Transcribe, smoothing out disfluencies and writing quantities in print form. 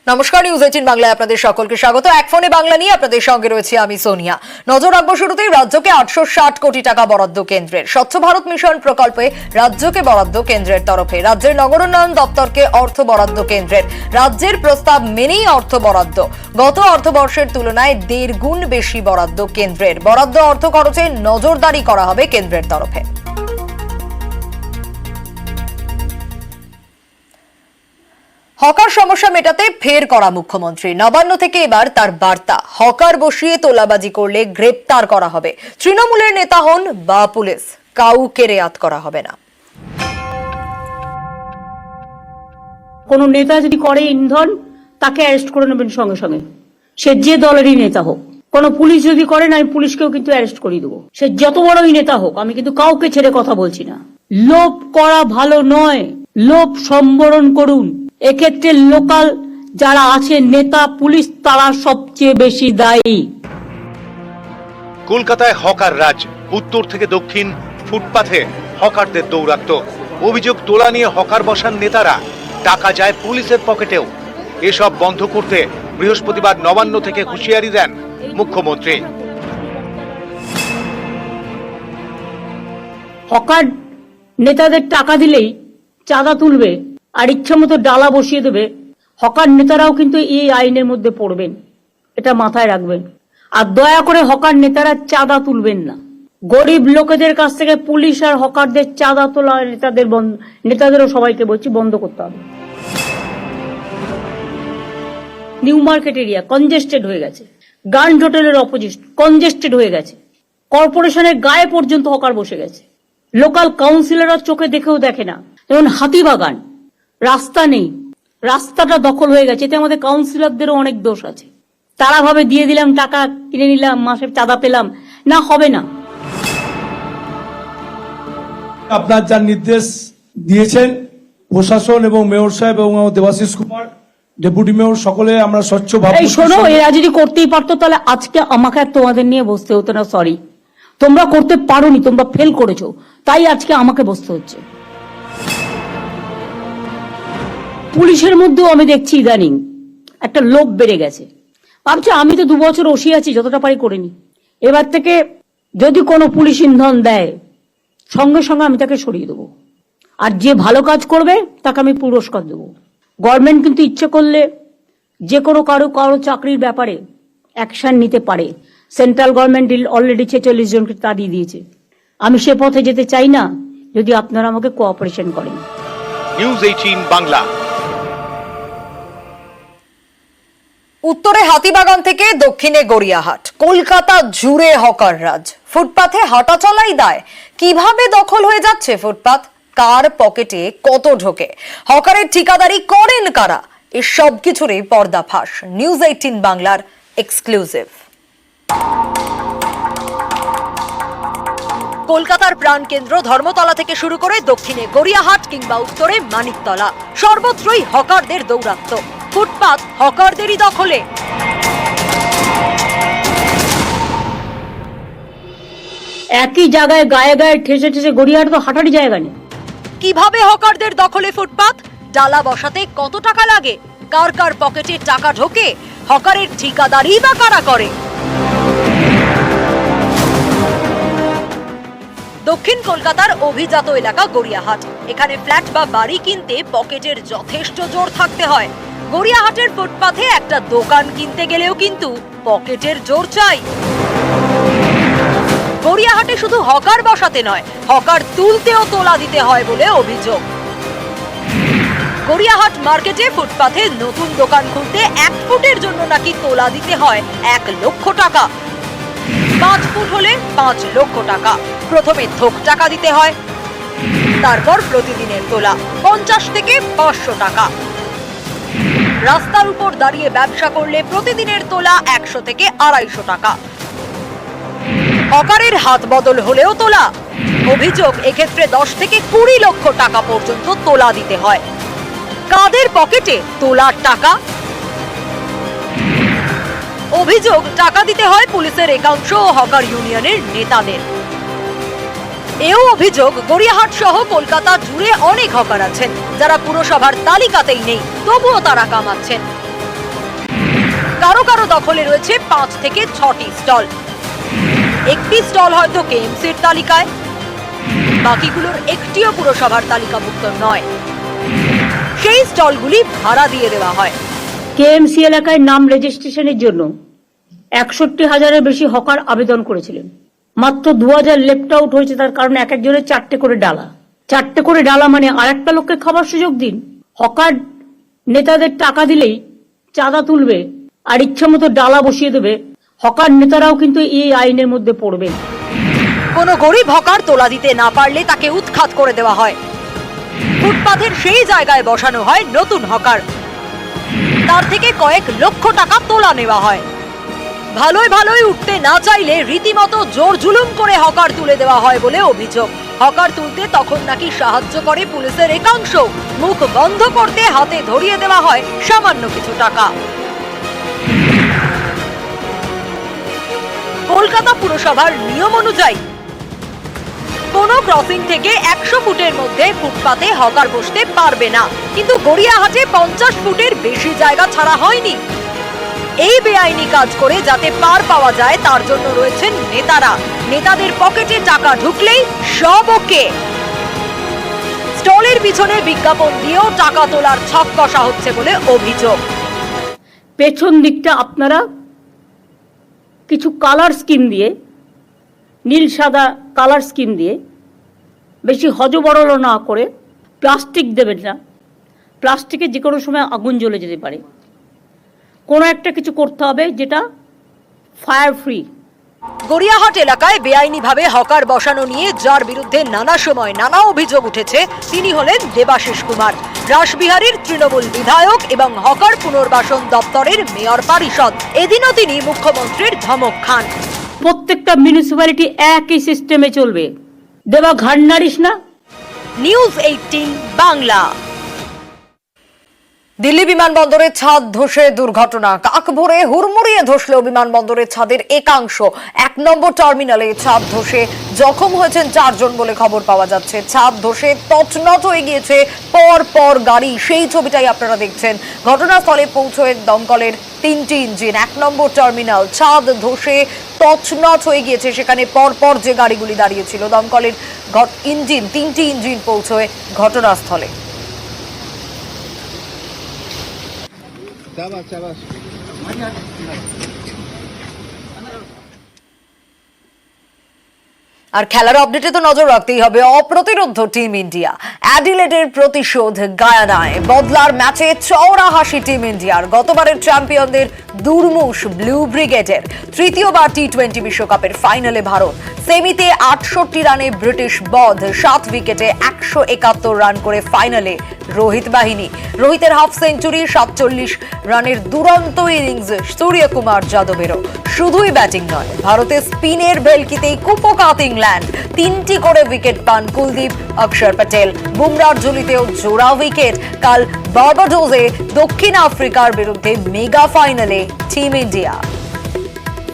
নমস্কার, নিউজ 18 বাংলায় আপনাদের সকলকে স্বাগত। এক ফোনে বাংলা নিয়ে আপনাদের সঙ্গে রয়েছে আমি সোনিয়া। নজর রাখবো শুরুতেই রাজ্যকে 860 কোটি টাকা বরাদ্দ কেন্দ্রের। স্বচ্ছ ভারত মিশন প্রকল্পে রাজ্যকে বরাদ্দ কেন্দ্রের তরফে। রাজ্যের নগরোন্নয়ন দপ্তরকে অর্থ বরাদ্দ কেন্দ্রের। রাজ্যের প্রস্তাব মেনেই অর্থ বরাদ্দ। গত অর্থবর্ষের তুলনায় 1.5 গুণ বেশি বরাদ্দ কেন্দ্রের। বরাদ্দ অর্থ খরচে নজরদারি করা হবে কেন্দ্রের তরফে। হকার সমস্যা মেটাতে ফের করা মুখ্যমন্ত্রী। নবান্ন থেকে এবার তার বার্তা, হকার বসিয়ে তোলাবাজি করলে গ্রেপ্তার করা হবে। তৃণমূলের নেতা হন বা পুলিশ, কাউকে রেয়াত করা হবে না। কোন নেতা যদি করে ইন্ধন, তাকে অ্যারেস্ট করে নেবেন সঙ্গে সঙ্গে, সে যে দলেরই নেতা হোক। কোন পুলিশ যদি করেন, আমি পুলিশকেও কিন্তু অ্যারেস্ট করে দেবো, সে যত বড়ই নেতা হোক। আমি কিন্তু কাউকে ছেড়ে কথা বলছি না। লোভ করা ভালো নয়, লোভ সম্বরণ করুন। এক্ষেত্রে লোকাল যারা আছে নেতা পুলিশ, তারা সবচেয়ে বেশি দায়ী। কলকাতায় হকার রাজ, উত্তর থেকে দক্ষিণ ফুটপাথে হকারদের দৌরাত্ম। অভিযোগ, তোলা নিয়ে হকার বসান নেতারা, টাকা যায় পুলিশের পকেটেও। এসব বন্ধ করতে বৃহস্পতিবার নবান্ন থেকে হুঁশিয়ারি দেন মুখ্যমন্ত্রী। হকার নেতাদের টাকা দিলেই চাঁদা তুলবে আর ইচ্ছা মতো ডালা বসিয়ে দেবে, হকার নেতারাও কিন্তু এই আইনের মধ্যে পড়বেন, এটা মাথায় রাখবেন। আর দয়া করে হকার নেতারা চাঁদা তুলবেন না। গরিব লোকেদের কাছ থেকে পুলিশ আর হকারদের চাঁদা তোলা নেতাদেরও সবাইকে বলছি বন্ধ করতে হবে। নিউ মার্কেট এরিয়া কনজেস্টেড হয়ে গেছে, গার্ড হোটেলের অপোজিট কনজেস্টেড হয়ে গেছে, কর্পোরেশনের গায়ে পর্যন্ত হকার বসে গেছে। লোকাল কাউন্সিলররা চোখে দেখেও দেখে না। যেমন হাতিবাগান, রাস্তা নেই, রাস্তাটা দখল হয়ে গেছে। এতে আমাদের কাউন্সিলরদেরও অনেক দোষ আছে। তারা ভাবে দিয়ে দিলাম, টাকা কিনে নিলাম, মাসে চাঁদা পেলাম, না, হবে না। আপনার যা নির্দেশ দিয়েছেন প্রশাসন এবং মেয়র সাহেব এবং দেবাশিস কুমার ডেপুটি মেয়র, সকলে আমরা স্বচ্ছ ভাব। এই শোনো, এরা যদি করতেই পারতো তাহলে আজকে আমাকে আর তোমাদের নিয়ে বসতে হতো না। সরি, তোমরা করতে পারোনি, তোমরা ফেল করেছো, তাই আজকে আমাকে বসতে হচ্ছে। পুলিশের মধ্যেও আমি দেখছি ইদানিং একটা লোভ বেড়ে গেছে। ভাবছি আমি তো 2 বছর ওসি আছি, যতটা পারি করিনি। এবার থেকে যদি কোনো পুলিশ ইন্ধন দেয়, সঙ্গে সঙ্গে আমি তাকে সরিয়ে দেবো। আর যে ভালো কাজ করবে তাকে আমি পুরস্কার দেবো। গভর্নমেন্ট কিন্তু ইচ্ছে করলে যে কোনো কারো চাকরির ব্যাপারে অ্যাকশন নিতে পারে। সেন্ট্রাল গভর্নমেন্ট অলরেডি 46 জনকে তাড়িয়ে দিয়েছে। আমি সে পথে যেতে চাই না, যদি আপনারা আমাকে কোঅপারেশন করেন। নিউজ 18 বাংলা। উত্তরে হাতিবাগান থেকে দক্ষিণে গড়িয়াহাট, কলকাতা জুড়ে হকার রাজ। ফুটপাথে হাঁটা চলাই দায়। কিভাবে দখল হয়ে যাচ্ছে ফুটপাথ, কার পকেটে কত ঢোকে, হকারের ঠিকাদারি করেন কারা, এই সব কিছুরই পর্দাফাঁস নিউজ 18 বাংলার এক্সক্লুসিভ। কলকাতার প্রাণকেন্দ্র ধর্মতলা থেকে শুরু করে দক্ষিণে গড়িয়াহাট কিংবা উত্তরে মানিকতলা, সর্বত্রই হকারদের দৌরাত্ম্য। ফুটপাত হকারদেরই দখলে। একই জায়গায় গায়ে গায়ে ঠেসে ঠেসে গড়িয়াহাট তো হাঁটারই জায়গা নেই। কিভাবে হকারদের দখলে ফুটপাত, ডালা বসাতে কত টাকা লাগে, কার কার পকেটে টাকা ঢোকে, হকারের ঠিকাদারি বা কারা করে। দক্ষিণ কলকাতার অভিজাত এলাকা গড়িয়াহাট। এখানে ফ্ল্যাট বা বাড়ি কিনতে পকেটের যথেষ্ট জোর থাকতে হয়। গড়িয়াহাটের ফুটপাথে একটা দোকান কিনতে গেলেও কিন্তু পকেটের জোর চাই। গড়িয়াহাটে শুধু হকার বসাতে নয়, হকার তুলতেও তোলা দিতে হয় বলে অভিযোগ। গড়িয়াহাট মার্কেটে ফুটপাথে নতুন দোকান খুলতে 1 ফুটের জন্য নাকি তোলা দিতে হয় 1 লক্ষ টাকা। 5 ফুট হলে 5 লক্ষ টাকা। প্রথমে থোক টাকা দিতে হয়, তারপর প্রতিদিনের তোলা 50 থেকে 500 টাকা। রাস্তার উপর দাঁড়িয়ে ব্যবসা করলে প্রতিদিনের তোলা 100 থেকে 250 টাকা। হকারের হাত বদল হলেও তোলা। অভিযোগ, এক্ষেত্রে 10 থেকে 20 লক্ষ টাকা পর্যন্ত তোলা দিতে হয়। কাদের পকেটে তোলার টাকা? অভিযোগ, টাকা দিতে হয় পুলিশের একাংশ ও হকার ইউনিয়নের নেতাদের। এও অভিযোগ, গড়িয়াহাট সহ কলকাতা জুড়ে অনেক হকার আছেন যারা পুরসভার তালিকাতেই নেই, তবুও তারা কামাচ্ছেন। কারো কারো দখলে রয়েছে 5 থেকে 6টি স্টল। একটি স্টল হয়তো কেএমসির তালিকায়, বাকিগুলোর একটিও পুরসভার তালিকাভুক্ত নয়। সেই স্টলগুলি ভাড়া দিয়ে দেওয়া হয়। কেএমসি এলাকায় নাম রেজিস্ট্রেশনের জন্য 61,000-এর বেশি হকার আবেদন করেছিলেন। মাত্র 2,000 লেফট আউট হয়েছে, তার কারণে এক একজনের 4টে করে ডালা। 4টে করে ডালা মানে আরেকটা লোককে খাবার সুযোগ দিন। হকার নেতাদের টাকা দিলেই চাঁদা তুলবে আর ইচ্ছা মতো ডালা বসিয়ে দেবে। হকার নেতারাও কিন্তু এই আইনের মধ্যে পড়বে। কোনো গরিব হকার তোলা দিতে না পারলে তাকে উৎখাত করে দেওয়া হয়। ফুটপাথের সেই জায়গায় বসানো হয় নতুন হকার, তার থেকে কয়েক লক্ষ টাকা তোলা নেওয়া হয়। ভালোই ভালোই উঠতে না চাইলে রীতিমতো জোর জুলুম করে হকার তুলে দেওয়া হয় বলে অভিযোগ। হকার তুলতে তখন নাকি সাহায্য করে পুলিশের একাংশ। মুখ বন্ধ করতে হাতে ধরিয়ে দেওয়া হয় সামান্য কিছু টাকা। কলকাতা পুরসভার নিয়ম অনুযায়ী কোনো ক্রসিং থেকে 100 ফুটের মধ্যে ফুটপাতে হকার বসতে পারবে না, কিন্তু গড়িয়াহাটে 50 ফুটের বেশি জায়গা ছাড়া হয়নি। এই বেআইনি কাজ করে যাতে পার পাওয়া যায় তার জন্য রয়েছেন নেতারা। নেতাদের পকেটে টাকা ঢুকলেই সব ওকে। স্টলের পিছনে বিজ্ঞাপন দিয়েও টাকা তোলার ছক কষা হচ্ছে বলে অভিযোগ। পেছন দিকটা আপনারা কিছু কালার স্কিম দিয়ে, নীল সাদা কালার স্কিম দিয়ে, বেশি হজবরল না করে প্লাস্টিক দেবেন না। প্লাস্টিকে যে কোনো সময় আগুন জ্বলে যেতে পারে। কোনো একটা কিছু করতে হবে যেটা ফায়ার ফ্রি। গড়িয়াহাট এলাকায় বেআইনিভাবে হকার বসানো নিয়ে যার বিরুদ্ধে নানা সময় নানা অভিযোগ উঠেছে তিনি হলেন দেবাশিস কুমার, রাসবিহারীর তৃণমূল বিধায়ক এবং হকার পুনর্বাসন দপ্তরের মেয়র পরিষদ। এদিনও তিনি মুখ্যমন্ত্রীর ধমক খান। প্রত্যেকটা মিউনিসিপ্যালিটি একই সিস্টেমে চলবে। দেবা ঘাড় নাড়িস না। নিউজ 18 বাংলা। দিল্লি বিমানবন্দরের ছাদ ধসে দুর্ঘটনা। কাক ভরে হুড়মুড়িয়ে ধসল বিমানবন্দরের ছাদের একাংশ। 1 নম্বর টার্মিনালে ছাদ ধসে জখম হয়েছেন 4 জন বলে খবর পাওয়া যাচ্ছে। ছাদ ধসে তছনছ হয়ে গিয়েছে পর পর গাড়ি, সেই ছবিটাই আপনারা দেখছেন। ঘটনাস্থলে পৌঁছয় দমকলের 3টি ইঞ্জিন। 1 নম্বর টার্মিনাল ছাদ ধসে তছনছ হয়ে গিয়েছে, সেখানে পরপর যে গাড়িগুলি দাঁড়িয়েছিল। দমকলের ইঞ্জিন 3টি ইঞ্জিন পৌঁছয় ঘটনাস্থলে। আর খেলার আপডেটে তো নজর রাখতেই হবে অপ্রতিরোধ্য টিম ইন্ডিয়া। অ্যাডিলেডের প্রতিশোধ গায়ানায়, বদলার ম্যাচে চওড়া হাসি টিম ইন্ডিয়ার। গতবারের চ্যাম্পিয়নদের দুর্মুষ ব্লু ব্রিগেডের। তৃতীয়বার টি20 বিশ্বকাপের ফাইনালে ভারত। সেমিতে 68 রানে ব্রিটিশ বধ, 7 উইকেটে 171 রান করে ফাইনালে রোহিত বাহিনী। রোহিতের হাফ সেঞ্চুরি, 47 রানের দুরন্ত ইনিংস সূর্যকুমার যাদবেরও। শুধুই ব্যাটিং নয়, ভারতের স্পিনের ভেলকিতেই কুপোকাত ইংল্যান্ড। 3টি করে উইকেট পান কুলদীপ, অক্ষর প্যাটেল। বুমরার ঝুলিতেও জোড়া উইকেট। কাল বার্বাডোসে দক্ষিণ আফ্রিকার বিরুদ্ধে মেগা ফাইনালে টিম ইন্ডিয়া।